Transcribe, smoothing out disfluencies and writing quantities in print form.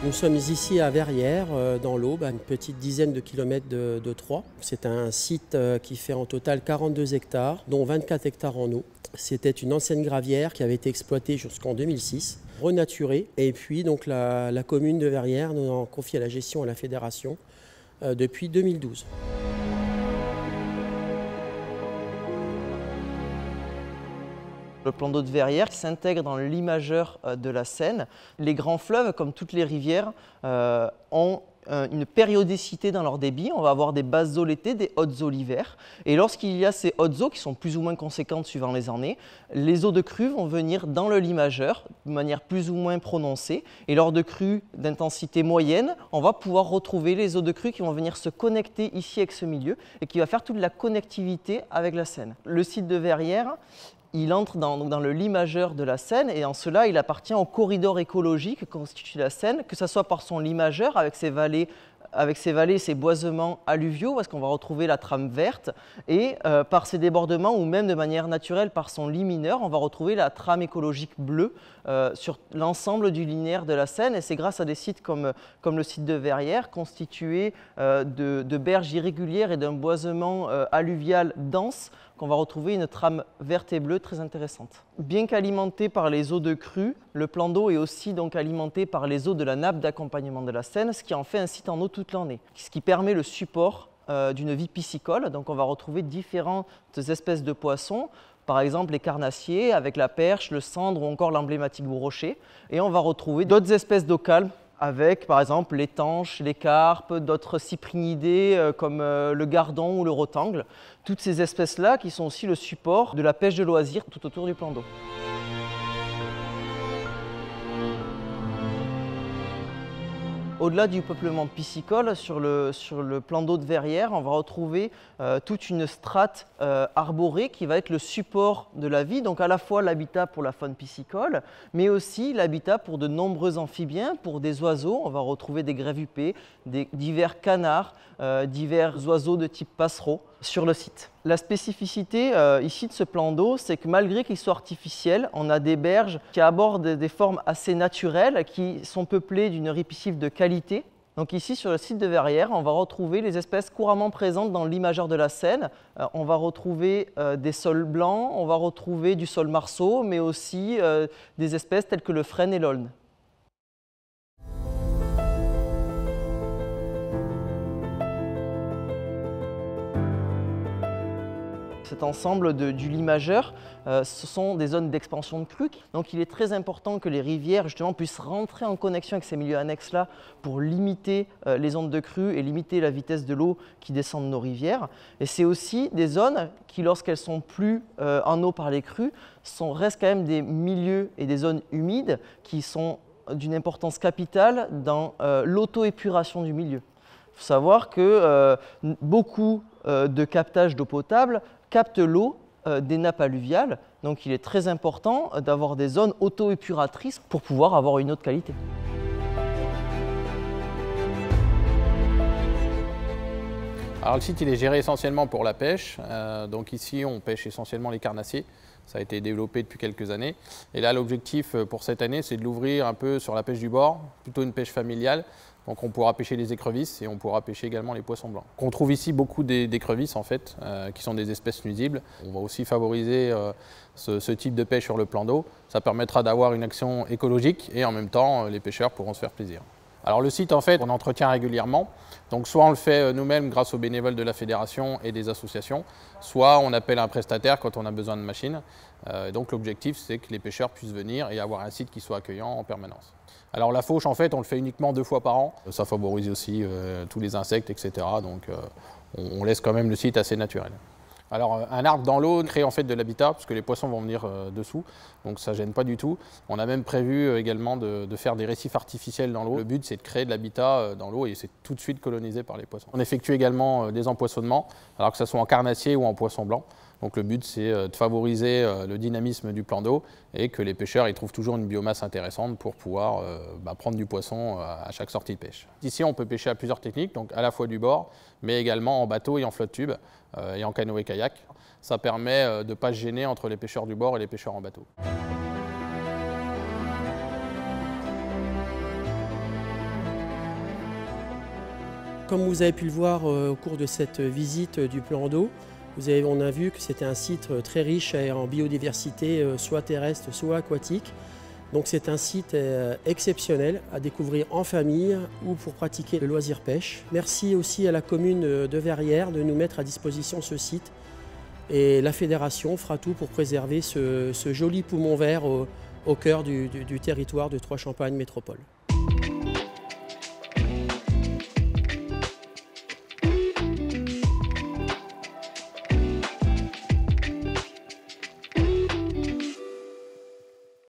Nous sommes ici à Verrières, dans l'Aube, à une petite dizaine de kilomètres de Troyes. C'est un site qui fait en total 42 hectares, dont 24 hectares en eau. C'était une ancienne gravière qui avait été exploitée jusqu'en 2006, renaturée. Et puis donc la commune de Verrières nous a confié la gestion à la fédération depuis 2012. Le plan d'eau de Verrières s'intègre dans le lit majeur de la Seine. Les grands fleuves, comme toutes les rivières, ont une périodicité dans leur débit. On va avoir des basses eaux l'été, des hautes eaux l'hiver. Et lorsqu'il y a ces hautes eaux qui sont plus ou moins conséquentes suivant les années, les eaux de crue vont venir dans le lit majeur de manière plus ou moins prononcée. Et lors de crues d'intensité moyenne, on va pouvoir retrouver les eaux de crue qui vont venir se connecter ici avec ce milieu et qui va faire toute la connectivité avec la Seine. Le site de Verrières, il entre dans le lit majeur de la Seine et en cela, il appartient au corridor écologique que constitue la Seine, que ce soit par son lit majeur avec ses vallées, ses boisements alluviaux, parce qu'on va retrouver la trame verte, et par ses débordements ou même de manière naturelle par son lit mineur, on va retrouver la trame écologique bleue sur l'ensemble du linéaire de la Seine. Et c'est grâce à des sites comme le site de Verrières, constitué de berges irrégulières et d'un boisement alluvial dense, qu'on va retrouver une trame verte et bleue très intéressante. Bien qu'alimenté par les eaux de crue, le plan d'eau est aussi donc alimenté par les eaux de la nappe d'accompagnement de la Seine, ce qui en fait un site en eau toute l'année, ce qui permet le support d'une vie piscicole. Donc on va retrouver différentes espèces de poissons, par exemple les carnassiers avec la perche, le sandre ou encore l'emblématique bourrochet. Et on va retrouver d'autres espèces d'eau calme avec par exemple les tanches, les carpes, d'autres cyprinidés comme le gardon ou le rotangle. Toutes ces espèces-là qui sont aussi le support de la pêche de loisirs tout autour du plan d'eau. Au-delà du peuplement piscicole, sur le plan d'eau de Verrières, on va retrouver toute une strate arborée qui va être le support de la vie, donc à la fois l'habitat pour la faune piscicole, mais aussi l'habitat pour de nombreux amphibiens, pour des oiseaux. On va retrouver des grèves huppées, divers canards, divers oiseaux de type passereau sur le site. La spécificité ici de ce plan d'eau, c'est que malgré qu'il soit artificiel, on a des berges qui abordent des formes assez naturelles, qui sont peuplées d'une ripisylve de qualité. Donc ici, sur le site de Verrières, on va retrouver les espèces couramment présentes dans le lit majeur de la Seine. On va retrouver des sols blancs, on va retrouver du sol marceau, mais aussi des espèces telles que le frêne et l'aulne. Cet ensemble du lit majeur, ce sont des zones d'expansion de crue. Donc il est très important que les rivières justement puissent rentrer en connexion avec ces milieux annexes-là pour limiter les ondes de crue et limiter la vitesse de l'eau qui descend de nos rivières. Et c'est aussi des zones qui, lorsqu'elles sont plus en eau par les crues, restent quand même des milieux et des zones humides qui sont d'une importance capitale dans l'auto-épuration du milieu. Il faut savoir que beaucoup de captage d'eau potable captent l'eau des nappes alluviales. Donc il est très important d'avoir des zones auto-épuratrices pour pouvoir avoir une eau de qualité. Alors le site il est géré essentiellement pour la pêche. Donc ici on pêche essentiellement les carnassiers. Ça a été développé depuis quelques années. Et là l'objectif pour cette année c'est de l'ouvrir un peu sur la pêche du bord, plutôt une pêche familiale. Donc on pourra pêcher les écrevisses et on pourra pêcher également les poissons blancs. On trouve ici beaucoup d'écrevisses en fait, qui sont des espèces nuisibles. On va aussi favoriser ce type de pêche sur le plan d'eau. Ça permettra d'avoir une action écologique et en même temps les pêcheurs pourront se faire plaisir. Alors le site en fait on entretient régulièrement, donc soit on le fait nous-mêmes grâce aux bénévoles de la fédération et des associations, soit on appelle un prestataire quand on a besoin de machines. Donc l'objectif c'est que les pêcheurs puissent venir et avoir un site qui soit accueillant en permanence. Alors la fauche en fait on le fait uniquement 2 fois par an, ça favorise aussi tous les insectes etc. Donc on laisse quand même le site assez naturel. Alors un arbre dans l'eau crée en fait de l'habitat parce que les poissons vont venir dessous, donc ça ne gêne pas du tout. On a même prévu également de faire des récifs artificiels dans l'eau. Le but c'est de créer de l'habitat dans l'eau et c'est tout de suite colonisé par les poissons. On effectue également des empoisonnements, alors que ce soit en carnassier ou en poisson blanc. Donc le but c'est de favoriser le dynamisme du plan d'eau et que les pêcheurs ils trouvent toujours une biomasse intéressante pour pouvoir prendre du poisson à chaque sortie de pêche. Ici on peut pêcher à plusieurs techniques, donc à la fois du bord, mais également en bateau et en flotte tube et en canoë-kayak. Ça permet de ne pas se gêner entre les pêcheurs du bord et les pêcheurs en bateau. Comme vous avez pu le voir au cours de cette visite du plan d'eau, on a vu que c'était un site très riche en biodiversité, soit terrestre, soit aquatique. Donc c'est un site exceptionnel à découvrir en famille ou pour pratiquer le loisir pêche. Merci aussi à la commune de Verrières de nous mettre à disposition ce site. Et la fédération fera tout pour préserver ce joli poumon vert au cœur du territoire de Troyes-Champagne Métropole.